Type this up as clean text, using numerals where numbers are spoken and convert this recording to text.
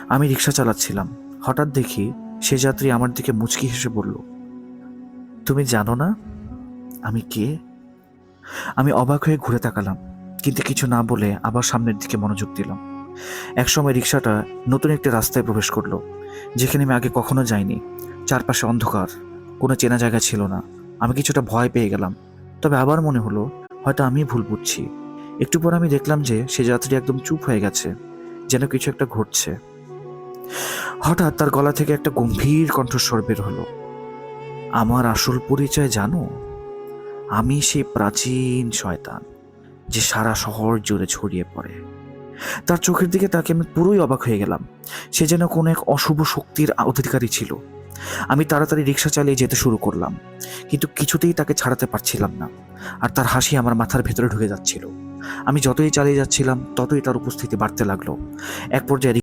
আমি রিক্সা চালাচ্ছিলাম। হঠাৎ দেখি সে যাত্রী আমার দিকে মুচকি হেসে বলল, তুমি জানো না আমি কে? আমি অবাক হয়ে ঘুরে তাকালাম, কিন্তু কিছু না বলে আবার সামনের দিকে মনোযোগ দিলাম। একসময় রিক্সাটা নতুন একটি রাস্তায় প্রবেশ করলো, যেখানে আমি আগে কখনো যাইনি। চারপাশে অন্ধকার, কোনো চেনা জায়গা ছিল না। আমি কিছুটা ভয় পেয়ে গেলাম, তবে আবার মনে হলো হয়তো আমি ভুল বুঝছি। একটু পর আমি দেখলাম যে সে যাত্রী একদম চুপ হয়ে গেছে, যেন কিছু একটা ঘটছে। হঠাৎ তার গলা থেকে একটা গম্ভীর কণ্ঠস্বর বের হলো, আমার আসল পরিচয় জানো? আমি সেই প্রাচীন শয়তান যে সারা শহর জুড়ে ছড়িয়ে পড়ে। তার চোখের দিকে তাকে আমি পুরোই অবাক হয়ে গেলাম। সে যেন কোনো এক অশুভ শক্তির অধিকারী ছিল। আমি তাড়াতাড়ি রিক্সা চালিয়ে যেতে শুরু করলাম, কিন্তু কিছুতেই তাকে ছাড়াতে পারছিলাম না। আর তার হাসি আমার মাথার ভেতরে ঢুকে যাচ্ছিল। আমি যতই চালিয়ে যাচ্ছিলাম ততই তার উপস্থিতি বাড়তে লাগলো। এক পর্যায়ে